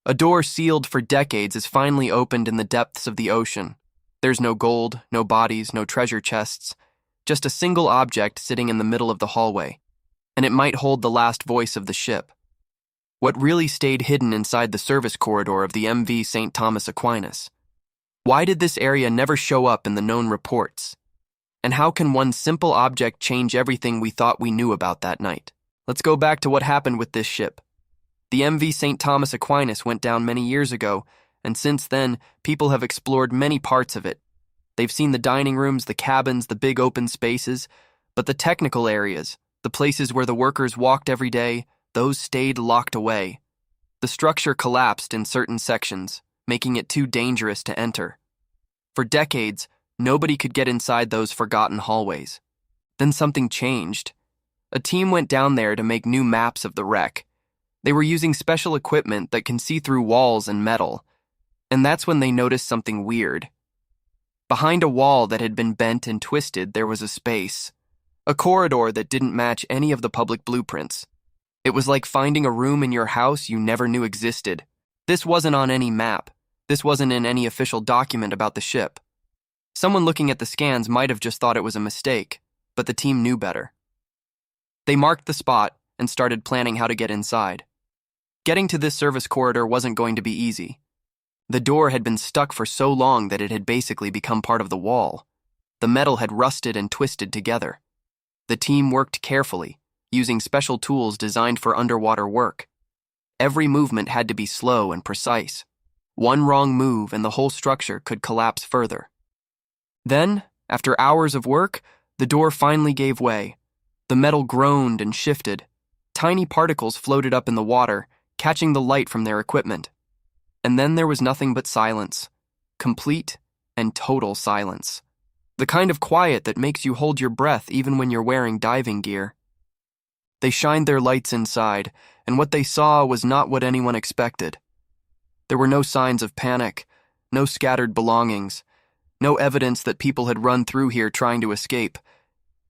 A door sealed for decades is finally opened in the depths of the ocean. There's no gold, no bodies, no treasure chests, just a single object sitting in the middle of the hallway, and it might hold the last voice of the ship. What really stayed hidden inside the service corridor of the MV St. Thomas Aquinas? Why did this area never show up in the known reports? And how can one simple object change everything we thought we knew about that night? Let's go back to what happened with this ship. The MV St. Thomas Aquinas went down many years ago, and since then, people have explored many parts of it. They've seen the dining rooms, the cabins, the big open spaces, but the technical areas, the places where the workers walked every day, those stayed locked away. The structure collapsed in certain sections, making it too dangerous to enter. For decades, nobody could get inside those forgotten hallways. Then something changed. A team went down there to make new maps of the wreck. They were using special equipment that can see through walls and metal, and that's when they noticed something weird. Behind a wall that had been bent and twisted, there was a space, a corridor that didn't match any of the public blueprints. It was like finding a room in your house you never knew existed. This wasn't on any map. This wasn't in any official document about the ship. Someone looking at the scans might have just thought it was a mistake, but the team knew better. They marked the spot and started planning how to get inside. Getting to this service corridor wasn't going to be easy. The door had been stuck for so long that it had basically become part of the wall. The metal had rusted and twisted together. The team worked carefully, using special tools designed for underwater work. Every movement had to be slow and precise. One wrong move and the whole structure could collapse further. Then, after hours of work, the door finally gave way. The metal groaned and shifted. Tiny particles floated up in the water, catching the light from their equipment. And then there was nothing but silence. Complete and total silence. The kind of quiet that makes you hold your breath even when you're wearing diving gear. They shined their lights inside, and what they saw was not what anyone expected. There were no signs of panic, no scattered belongings, no evidence that people had run through here trying to escape.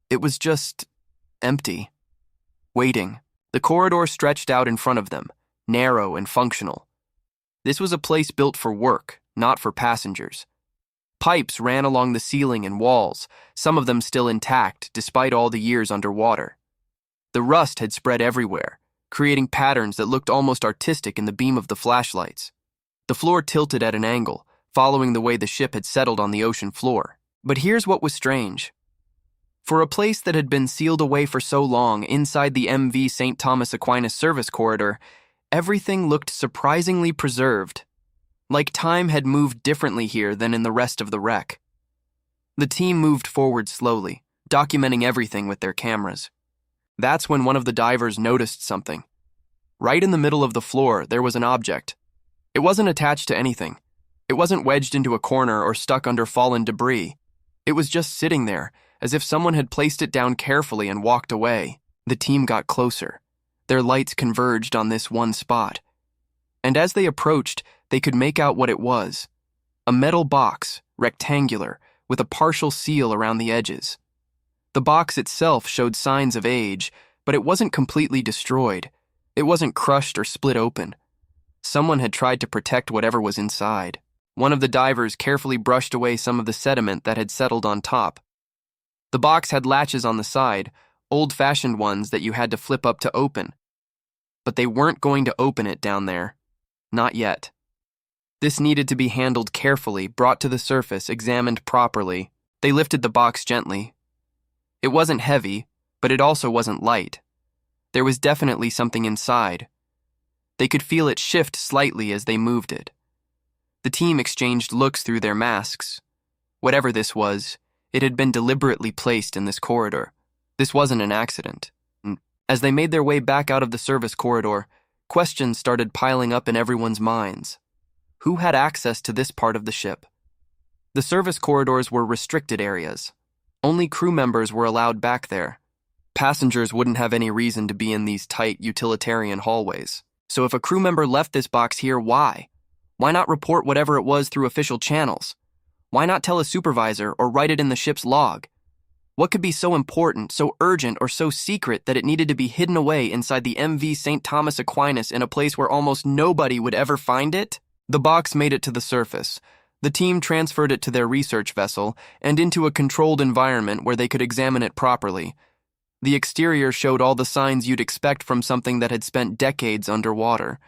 It was just empty. Waiting. The corridor stretched out in front of them, narrow and functional. This was a place built for work, not for passengers. Pipes ran along the ceiling and walls, some of them still intact despite all the years underwater. The rust had spread everywhere, creating patterns that looked almost artistic in the beam of the flashlights. The floor tilted at an angle, following the way the ship had settled on the ocean floor. But here's what was strange. For a place that had been sealed away for so long inside the MV St. Thomas Aquinas service corridor, everything looked surprisingly preserved, like time had moved differently here than in the rest of the wreck. The team moved forward slowly, documenting everything with their cameras. That's when one of the divers noticed something. Right in the middle of the floor, there was an object. It wasn't attached to anything. It wasn't wedged into a corner or stuck under fallen debris. It was just sitting there, as if someone had placed it down carefully and walked away. The team got closer. Their lights converged on this one spot. And as they approached, they could make out what it was. A metal box, rectangular, with a partial seal around the edges. The box itself showed signs of age, but it wasn't completely destroyed. It wasn't crushed or split open. Someone had tried to protect whatever was inside. One of the divers carefully brushed away some of the sediment that had settled on top. The box had latches on the side, old-fashioned ones that you had to flip up to open. But they weren't going to open it down there. Not yet. This needed to be handled carefully, brought to the surface, examined properly. They lifted the box gently. It wasn't heavy, but it also wasn't light. There was definitely something inside. They could feel it shift slightly as they moved it. The team exchanged looks through their masks. Whatever this was, it had been deliberately placed in this corridor. This wasn't an accident. As they made their way back out of the service corridor, questions started piling up in everyone's minds. Who had access to this part of the ship? The service corridors were restricted areas. Only crew members were allowed back there. Passengers wouldn't have any reason to be in these tight, utilitarian hallways. So if a crew member left this box here, why? Why not report whatever it was through official channels? Why not tell a supervisor or write it in the ship's log? What could be so important, so urgent, or so secret that it needed to be hidden away inside the MV St. Thomas Aquinas in a place where almost nobody would ever find it? The box made it to the surface. The team transferred it to their research vessel and into a controlled environment where they could examine it properly. The exterior showed all the signs you'd expect from something that had spent decades underwater.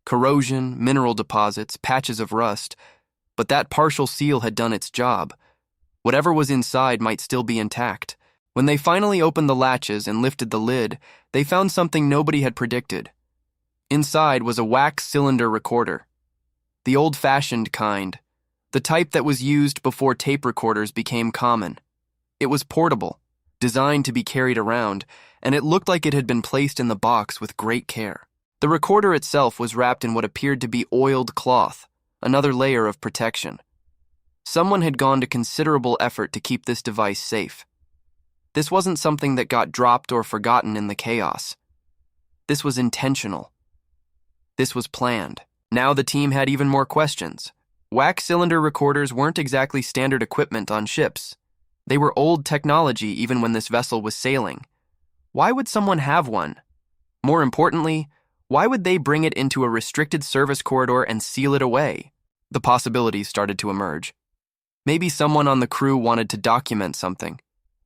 Corrosion, mineral deposits, patches of rust. But that partial seal had done its job. Whatever was inside might still be intact. When they finally opened the latches and lifted the lid, they found something nobody had predicted. Inside was a wax cylinder recorder. The old-fashioned kind. The type that was used before tape recorders became common. It was portable, designed to be carried around, and it looked like it had been placed in the box with great care. The recorder itself was wrapped in what appeared to be oiled cloth, another layer of protection. Someone had gone to considerable effort to keep this device safe. This wasn't something that got dropped or forgotten in the chaos. This was intentional. This was planned. Now the team had even more questions. Wax cylinder recorders weren't exactly standard equipment on ships. They were old technology even when this vessel was sailing. Why would someone have one? More importantly, why would they bring it into a restricted service corridor and seal it away? The possibilities started to emerge. Maybe someone on the crew wanted to document something.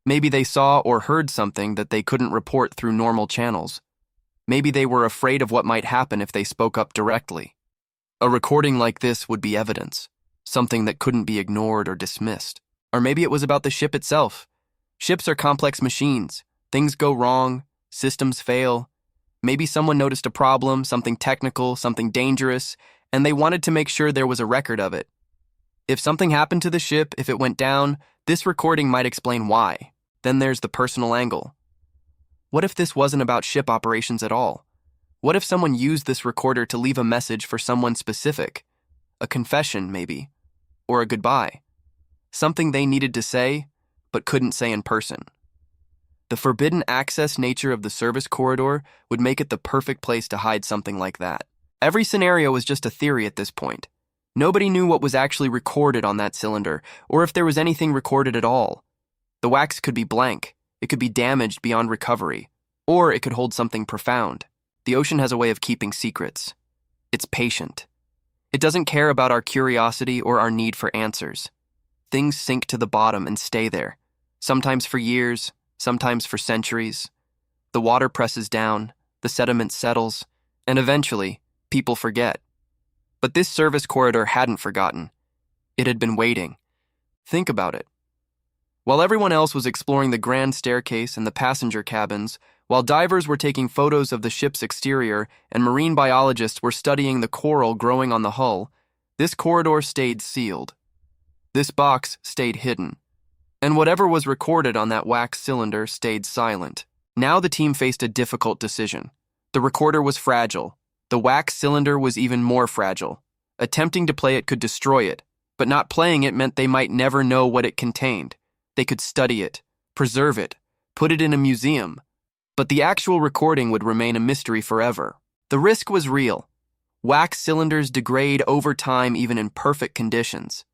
Maybe they saw or heard something that they couldn't report through normal channels. Maybe they were afraid of what might happen if they spoke up directly. A recording like this would be evidence, something that couldn't be ignored or dismissed. Or maybe it was about the ship itself. Ships are complex machines. Things go wrong, systems fail. Maybe someone noticed a problem, something technical, something dangerous, and they wanted to make sure there was a record of it. If something happened to the ship, if it went down, this recording might explain why. Then there's the personal angle. What if this wasn't about ship operations at all? What if someone used this recorder to leave a message for someone specific? A confession, maybe. Or a goodbye. Something they needed to say, but couldn't say in person. The forbidden access nature of the service corridor would make it the perfect place to hide something like that. Every scenario was just a theory at this point. Nobody knew what was actually recorded on that cylinder, or if there was anything recorded at all. The wax could be blank, it could be damaged beyond recovery, or it could hold something profound. The ocean has a way of keeping secrets. It's patient. It doesn't care about our curiosity or our need for answers. Things sink to the bottom and stay there, sometimes for years, sometimes for centuries. The water presses down, the sediment settles, and eventually, people forget. But this service corridor hadn't forgotten. It had been waiting. Think about it. While everyone else was exploring the grand staircase and the passenger cabins, while divers were taking photos of the ship's exterior and marine biologists were studying the coral growing on the hull, this corridor stayed sealed. This box stayed hidden. And whatever was recorded on that wax cylinder stayed silent. Now the team faced a difficult decision. The recorder was fragile. The wax cylinder was even more fragile. Attempting to play it could destroy it, but not playing it meant they might never know what it contained. They could study it, preserve it, put it in a museum, but the actual recording would remain a mystery forever. The risk was real. Wax cylinders degrade over time even in perfect conditions.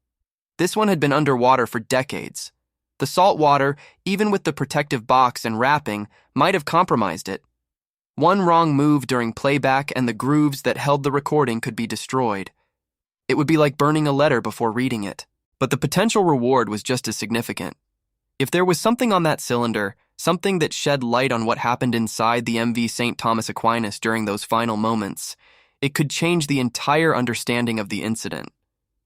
This one had been underwater for decades. The salt water, even with the protective box and wrapping, might have compromised it. One wrong move during playback and the grooves that held the recording could be destroyed. It would be like burning a letter before reading it. But the potential reward was just as significant. If there was something on that cylinder, something that shed light on what happened inside the MV St. Thomas Aquinas during those final moments, it could change the entire understanding of the incident.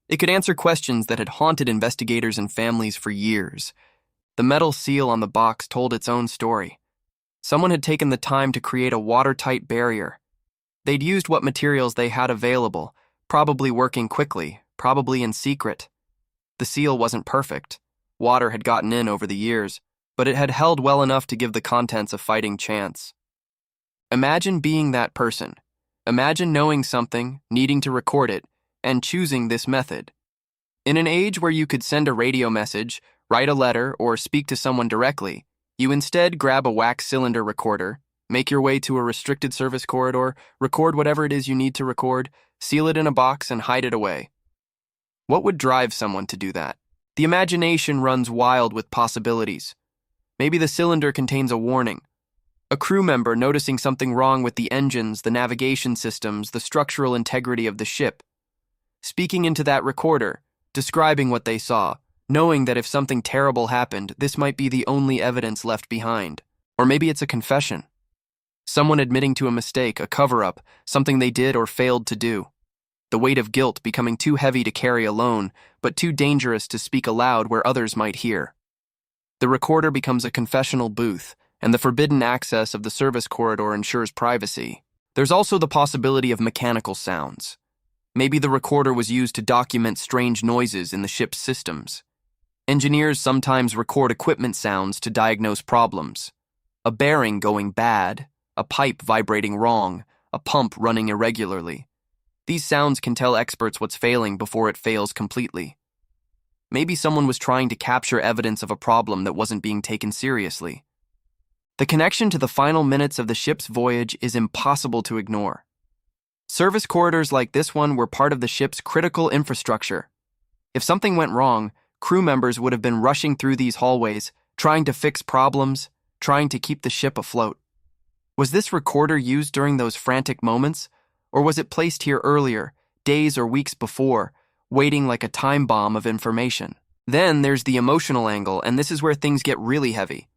It could answer questions that had haunted investigators and families for years. The metal seal on the box told its own story. Someone had taken the time to create a watertight barrier. They'd used what materials they had available, probably working quickly, probably in secret. The seal wasn't perfect. Water had gotten in over the years, but it had held well enough to give the contents a fighting chance. Imagine being that person. Imagine knowing something, needing to record it, and choosing this method. In an age where you could send a radio message, write a letter, or speak to someone directly, you instead grab a wax cylinder recorder, make your way to a restricted service corridor, record whatever it is you need to record, seal it in a box, and hide it away. What would drive someone to do that? The imagination runs wild with possibilities. Maybe the cylinder contains a warning. A crew member noticing something wrong with the engines, the navigation systems, the structural integrity of the ship. Speaking into that recorder, describing what they saw, knowing that if something terrible happened, this might be the only evidence left behind. Or maybe it's a confession. Someone admitting to a mistake, a cover-up, something they did or failed to do. The weight of guilt becoming too heavy to carry alone, but too dangerous to speak aloud where others might hear. The recorder becomes a confessional booth, and the forbidden access of the service corridor ensures privacy. There's also the possibility of mechanical sounds. Maybe the recorder was used to document strange noises in the ship's systems. Engineers sometimes record equipment sounds to diagnose problems. A bearing going bad, a pipe vibrating wrong, a pump running irregularly. These sounds can tell experts what's failing before it fails completely. Maybe someone was trying to capture evidence of a problem that wasn't being taken seriously. The connection to the final minutes of the ship's voyage is impossible to ignore. Service corridors like this one were part of the ship's critical infrastructure. If something went wrong, crew members would have been rushing through these hallways, trying to fix problems, trying to keep the ship afloat. Was this recorder used during those frantic moments, or was it placed here earlier, days or weeks before, waiting like a time bomb of information? Then there's the emotional angle, and this is where things get really heavy.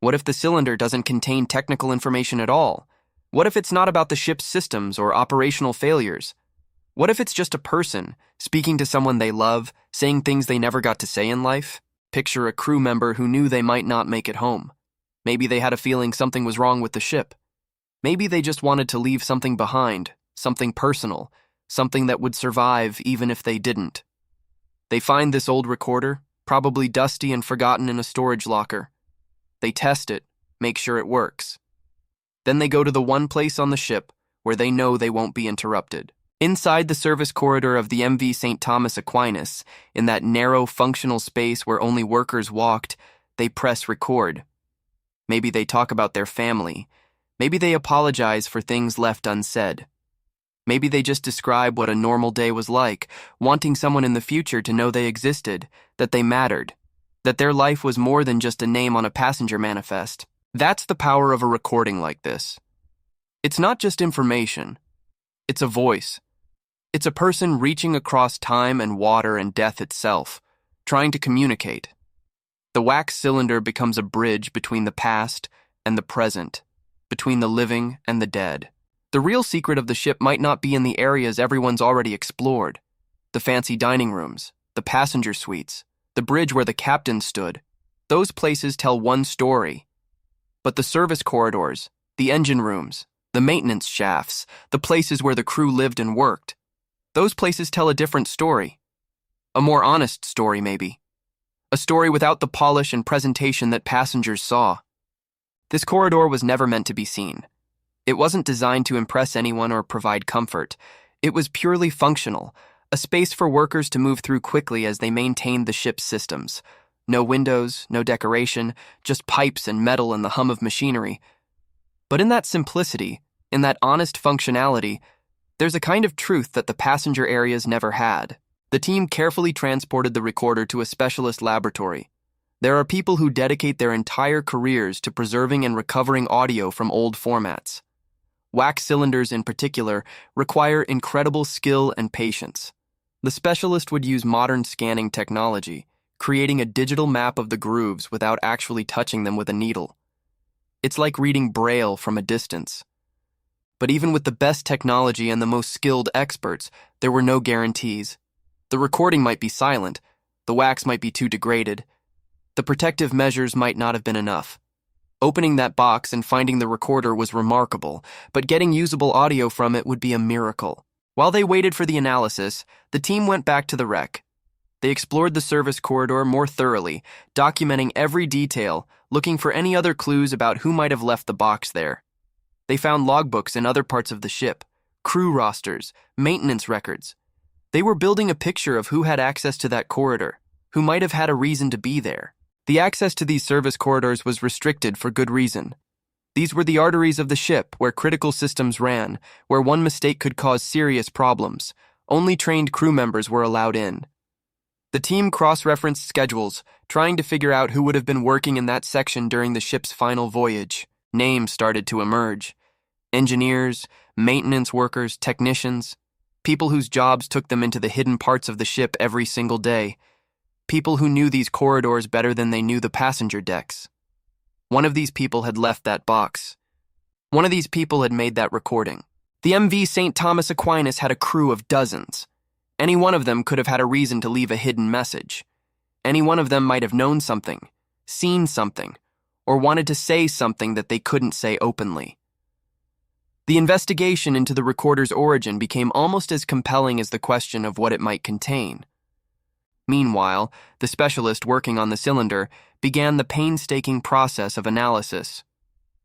What if the cylinder doesn't contain technical information at all? What if it's not about the ship's systems or operational failures? What if it's just a person, speaking to someone they love, saying things they never got to say in life? Picture a crew member who knew they might not make it home. Maybe they had a feeling something was wrong with the ship. Maybe they just wanted to leave something behind, something personal, something that would survive even if they didn't. They find this old recorder, probably dusty and forgotten in a storage locker. They test it, make sure it works. Then they go to the one place on the ship where they know they won't be interrupted. Inside the service corridor of the MV St. Thomas Aquinas, in that narrow, functional space where only workers walked, they press record. Maybe they talk about their family. Maybe they apologize for things left unsaid. Maybe they just describe what a normal day was like, wanting someone in the future to know they existed, that they mattered, that their life was more than just a name on a passenger manifest. That's the power of a recording like this. It's not just information. It's a voice. It's a person reaching across time and water and death itself, trying to communicate. The wax cylinder becomes a bridge between the past and the present, between the living and the dead. The real secret of the ship might not be in the areas everyone's already explored. The fancy dining rooms, the passenger suites, the bridge where the captain stood. Those places tell one story. But the service corridors, the engine rooms, the maintenance shafts, the places where the crew lived and worked, those places tell a different story. A more honest story, maybe. A story without the polish and presentation that passengers saw. This corridor was never meant to be seen. It wasn't designed to impress anyone or provide comfort. It was purely functional, a space for workers to move through quickly as they maintained the ship's systems. No windows, no decoration, just pipes and metal and the hum of machinery. But in that simplicity, in that honest functionality, there's a kind of truth that the passenger areas never had. The team carefully transported the recorder to a specialist laboratory. There are people who dedicate their entire careers to preserving and recovering audio from old formats. Wax cylinders, in particular, require incredible skill and patience. The specialist would use modern scanning technology, creating a digital map of the grooves without actually touching them with a needle. It's like reading Braille from a distance. But even with the best technology and the most skilled experts, there were no guarantees. The recording might be silent, the wax might be too degraded, the protective measures might not have been enough. Opening that box and finding the recorder was remarkable, but getting usable audio from it would be a miracle. While they waited for the analysis, the team went back to the wreck. They explored the service corridor more thoroughly, documenting every detail, looking for any other clues about who might have left the box there. They found logbooks in other parts of the ship, crew rosters, maintenance records. They were building a picture of who had access to that corridor, who might have had a reason to be there. The access to these service corridors was restricted for good reason. These were the arteries of the ship where critical systems ran, where one mistake could cause serious problems. Only trained crew members were allowed in. The team cross-referenced schedules, trying to figure out who would have been working in that section during the ship's final voyage. Names started to emerge. Engineers, maintenance workers, technicians, people whose jobs took them into the hidden parts of the ship every single day. People who knew these corridors better than they knew the passenger decks. One of these people had left that box. One of these people had made that recording. The MV St. Thomas Aquinas had a crew of dozens. Any one of them could have had a reason to leave a hidden message. Any one of them might have known something, seen something, or wanted to say something that they couldn't say openly. The investigation into the recorder's origin became almost as compelling as the question of what it might contain. Meanwhile, the specialist working on the cylinder began the painstaking process of analysis.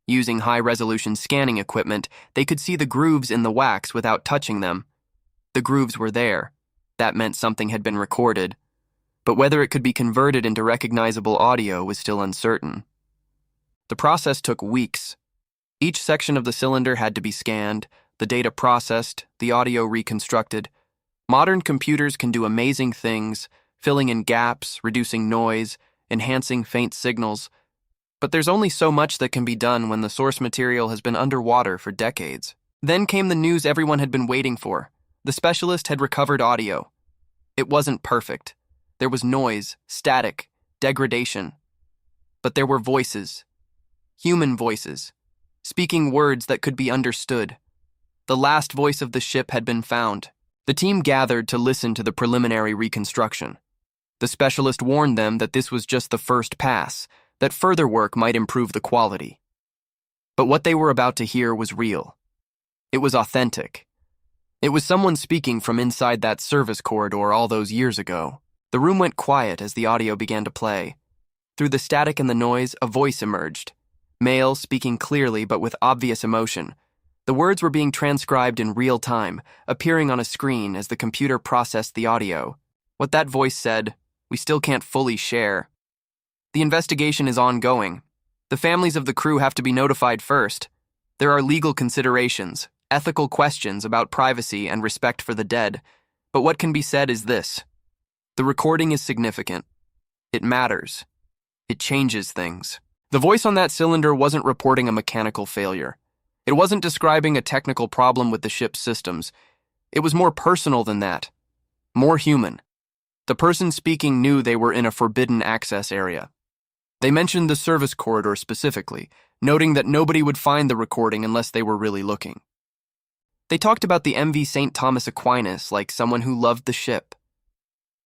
Using high-resolution scanning equipment, they could see the grooves in the wax without touching them. The grooves were there. That meant something had been recorded. But whether it could be converted into recognizable audio was still uncertain. The process took weeks. Each section of the cylinder had to be scanned, the data processed, the audio reconstructed. Modern computers can do amazing things, filling in gaps, reducing noise, enhancing faint signals. But there's only so much that can be done when the source material has been underwater for decades. Then came the news everyone had been waiting for. The specialist had recovered audio. It wasn't perfect. There was noise, static, degradation. But there were voices. Human voices. Speaking words that could be understood. The last voice of the ship had been found. The team gathered to listen to the preliminary reconstruction. The specialist warned them that this was just the first pass, that further work might improve the quality. But what they were about to hear was real. It was authentic. It was someone speaking from inside that service corridor all those years ago. The room went quiet as the audio began to play. Through the static and the noise, a voice emerged. Male, speaking clearly but with obvious emotion. The words were being transcribed in real time, appearing on a screen as the computer processed the audio. What that voice said, we still can't fully share. The investigation is ongoing. The families of the crew have to be notified first. There are legal considerations, ethical questions about privacy and respect for the dead. But what can be said is this. The recording is significant. It matters. It changes things. The voice on that cylinder wasn't reporting a mechanical failure. It wasn't describing a technical problem with the ship's systems. It was more personal than that. More human. The person speaking knew they were in a forbidden access area. They mentioned the service corridor specifically, noting that nobody would find the recording unless they were really looking. They talked about the MV St. Thomas Aquinas like someone who loved the ship.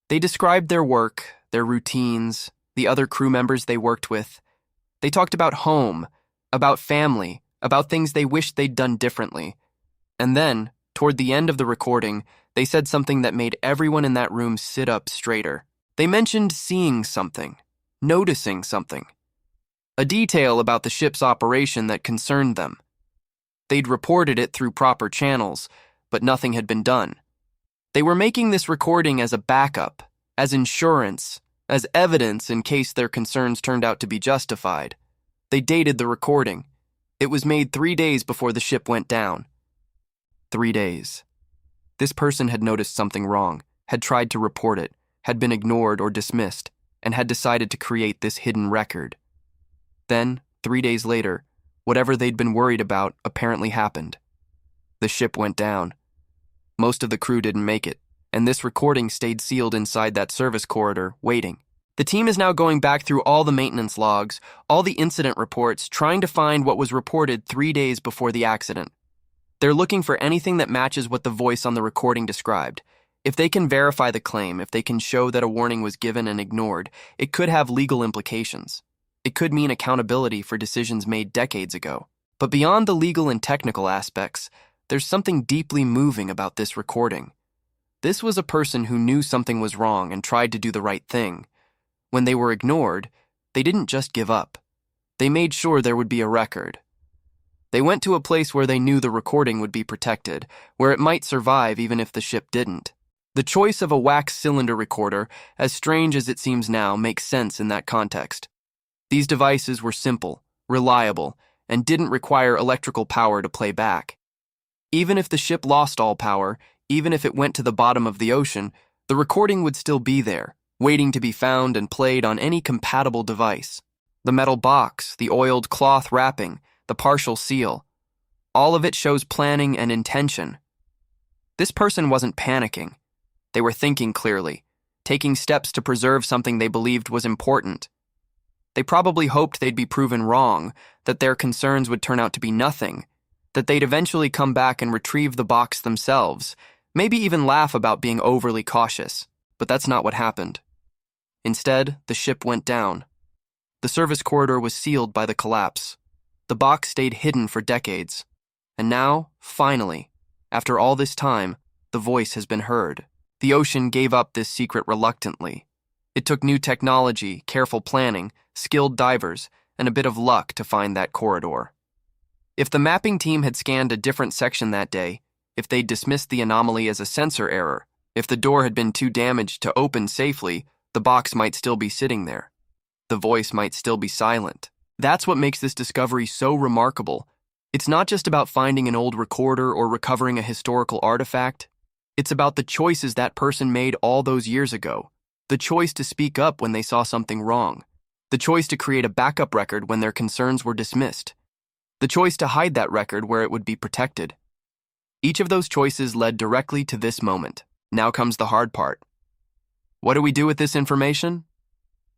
They described their work, their routines, the other crew members they worked with. They talked about home, about family, about things they wished they'd done differently. And then, toward the end of the recording, they said something that made everyone in that room sit up straighter. They mentioned seeing something, noticing something. A detail about the ship's operation that concerned them. They'd reported it through proper channels, but nothing had been done. They were making this recording as a backup, as insurance, as evidence in case their concerns turned out to be justified. They dated the recording. It was made 3 days before the ship went down. 3 days. This person had noticed something wrong, had tried to report it, had been ignored or dismissed, and had decided to create this hidden record. Then, 3 days later, whatever they'd been worried about apparently happened. The ship went down. Most of the crew didn't make it, and this recording stayed sealed inside that service corridor, waiting. The team is now going back through all the maintenance logs, all the incident reports, trying to find what was reported 3 days before the accident. They're looking for anything that matches what the voice on the recording described. If they can verify the claim, if they can show that a warning was given and ignored, it could have legal implications. It could mean accountability for decisions made decades ago. But beyond the legal and technical aspects, there's something deeply moving about this recording. This was a person who knew something was wrong and tried to do the right thing. When they were ignored, they didn't just give up. They made sure there would be a record. They went to a place where they knew the recording would be protected, where it might survive even if the ship didn't. The choice of a wax cylinder recorder, as strange as it seems now, makes sense in that context. These devices were simple, reliable, and didn't require electrical power to play back. Even if the ship lost all power, even if it went to the bottom of the ocean, the recording would still be there, waiting to be found and played on any compatible device. The metal box, the oiled cloth wrapping, the partial seal, all of it shows planning and intention. This person wasn't panicking. They were thinking clearly, taking steps to preserve something they believed was important. They probably hoped they'd be proven wrong, that their concerns would turn out to be nothing, that they'd eventually come back and retrieve the box themselves, maybe even laugh about being overly cautious. But that's not what happened. Instead, the ship went down. The service corridor was sealed by the collapse. The box stayed hidden for decades. And now, finally, after all this time, the voice has been heard. The ocean gave up this secret reluctantly. It took new technology, careful planning, skilled divers, and a bit of luck to find that corridor. If the mapping team had scanned a different section that day, if they'd dismissed the anomaly as a sensor error, if the door had been too damaged to open safely, the box might still be sitting there. The voice might still be silent. That's what makes this discovery so remarkable. It's not just about finding an old recorder or recovering a historical artifact. It's about the choices that person made all those years ago. The choice to speak up when they saw something wrong. The choice to create a backup record when their concerns were dismissed. The choice to hide that record where it would be protected. Each of those choices led directly to this moment. Now comes the hard part. What do we do with this information?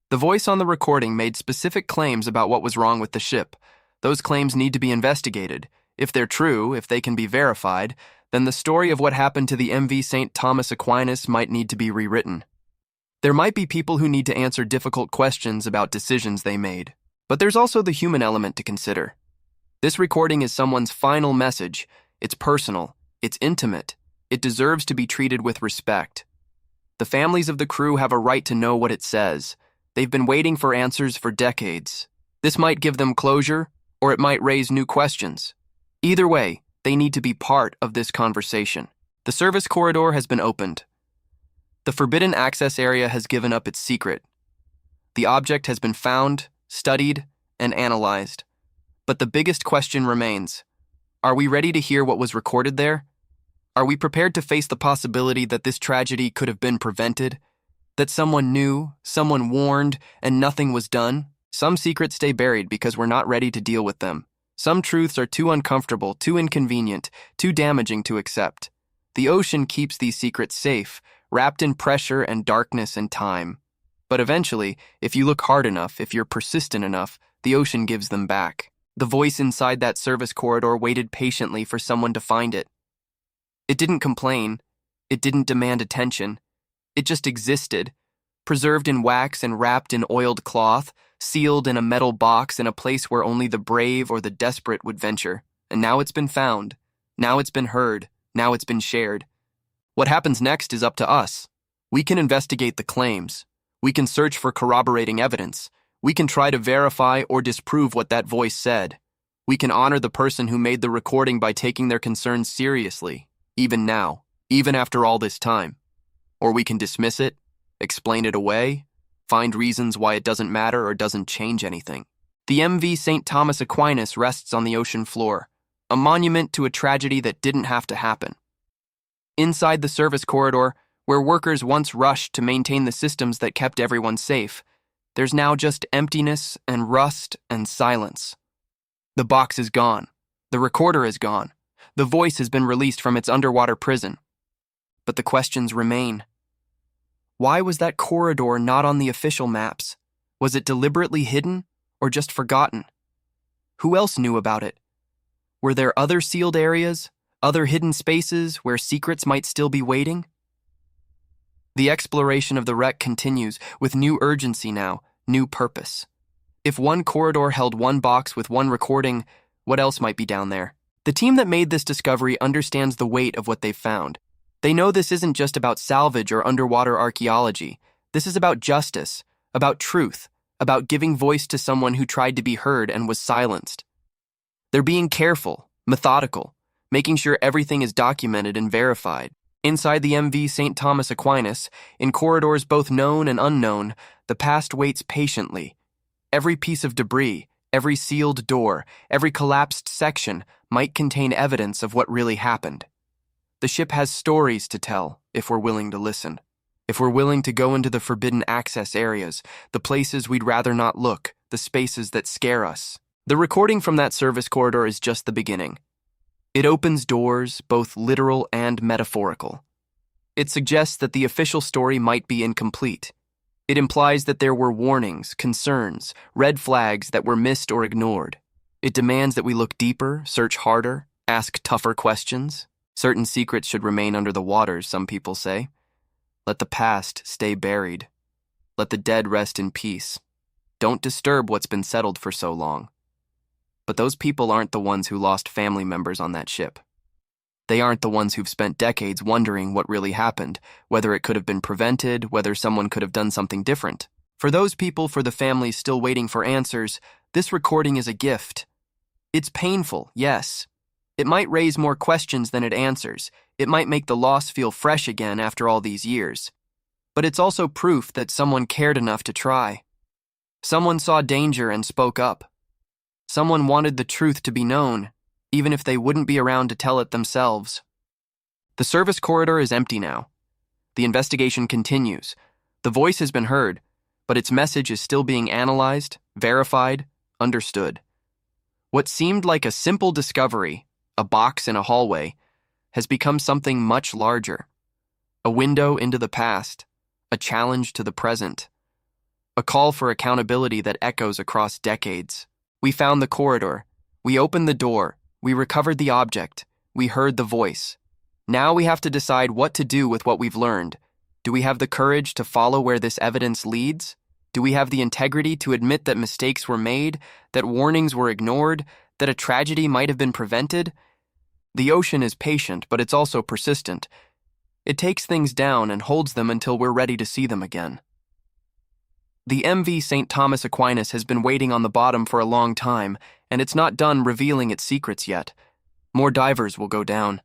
The voice on the recording made specific claims about what was wrong with the ship. Those claims need to be investigated. If they're true, if they can be verified, then the story of what happened to the MV St. Thomas Aquinas might need to be rewritten. There might be people who need to answer difficult questions about decisions they made, but there's also the human element to consider. This recording is someone's final message. It's personal. It's intimate. It deserves to be treated with respect. The families of the crew have a right to know what it says. They've been waiting for answers for decades. This might give them closure, or it might raise new questions. Either way, they need to be part of this conversation. The service corridor has been opened. The forbidden access area has given up its secret. The object has been found, studied, and analyzed. But the biggest question remains. Are we ready to hear what was recorded there? Are we prepared to face the possibility that this tragedy could have been prevented? That someone knew, someone warned, and nothing was done? Some secrets stay buried because we're not ready to deal with them. Some truths are too uncomfortable, too inconvenient, too damaging to accept. The ocean keeps these secrets safe, wrapped in pressure and darkness and time. But eventually, if you look hard enough, if you're persistent enough, the ocean gives them back. The voice inside that service corridor waited patiently for someone to find it. It didn't complain. It didn't demand attention. It just existed, preserved in wax and wrapped in oiled cloth, sealed in a metal box in a place where only the brave or the desperate would venture. And now it's been found. Now it's been heard. Now it's been shared. What happens next is up to us. We can investigate the claims. We can search for corroborating evidence. We can try to verify or disprove what that voice said. We can honor the person who made the recording by taking their concerns seriously, even now, even after all this time. Or we can dismiss it, explain it away, find reasons why it doesn't matter or doesn't change anything. The MV St. Thomas Aquinas rests on the ocean floor, a monument to a tragedy that didn't have to happen. Inside the service corridor, where workers once rushed to maintain the systems that kept everyone safe, there's now just emptiness and rust and silence. The box is gone. The recorder is gone. The voice has been released from its underwater prison. But the questions remain. Why was that corridor not on the official maps? Was it deliberately hidden or just forgotten? Who else knew about it? Were there other sealed areas? Other hidden spaces where secrets might still be waiting? The exploration of the wreck continues with new urgency now, new purpose. If one corridor held one box with one recording, what else might be down there? The team that made this discovery understands the weight of what they've found. They know this isn't just about salvage or underwater archaeology. This is about justice, about truth, about giving voice to someone who tried to be heard and was silenced. They're being careful, methodical, making sure everything is documented and verified. Inside the MV St. Thomas Aquinas, in corridors both known and unknown, the past waits patiently. Every piece of debris, every sealed door, every collapsed section might contain evidence of what really happened. The ship has stories to tell if we're willing to listen. if we're willing to go into the forbidden access areas, the places we'd rather not look, the spaces that scare us. The recording from that service corridor is just the beginning. It opens doors, both literal and metaphorical. It suggests that the official story might be incomplete. It implies that there were warnings, concerns, red flags that were missed or ignored. It demands that we look deeper, search harder, ask tougher questions. Certain secrets should remain under the waters, some people say. Let the past stay buried. Let the dead rest in peace. Don't disturb what's been settled for so long. But those people aren't the ones who lost family members on that ship. They aren't the ones who've spent decades wondering what really happened, whether it could have been prevented, whether someone could have done something different. For those people, for the families still waiting for answers, this recording is a gift. It's painful, yes. It might raise more questions than it answers. It might make the loss feel fresh again after all these years. But it's also proof that someone cared enough to try. Someone saw danger and spoke up. Someone wanted the truth to be known, even if they wouldn't be around to tell it themselves. The service corridor is empty now. The investigation continues. The voice has been heard, but its message is still being analyzed, verified, understood. What seemed like a simple discovery, a box in a hallway, has become something much larger. A window into the past, a challenge to the present, a call for accountability that echoes across decades. We found the corridor. We opened the door. We recovered the object. We heard the voice. Now we have to decide what to do with what we've learned. Do we have the courage to follow where this evidence leads? Do we have the integrity to admit that mistakes were made, that warnings were ignored, that a tragedy might have been prevented? The ocean is patient, but it's also persistent. It takes things down and holds them until we're ready to see them again. The MV St. Thomas Aquinas has been waiting on the bottom for a long time, and it's not done revealing its secrets yet. More divers will go down.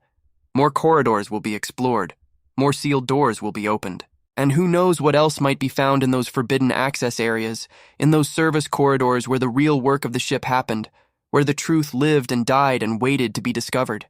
More corridors will be explored. More sealed doors will be opened. And who knows what else might be found in those forbidden access areas, in those service corridors where the real work of the ship happened, where the truth lived and died and waited to be discovered.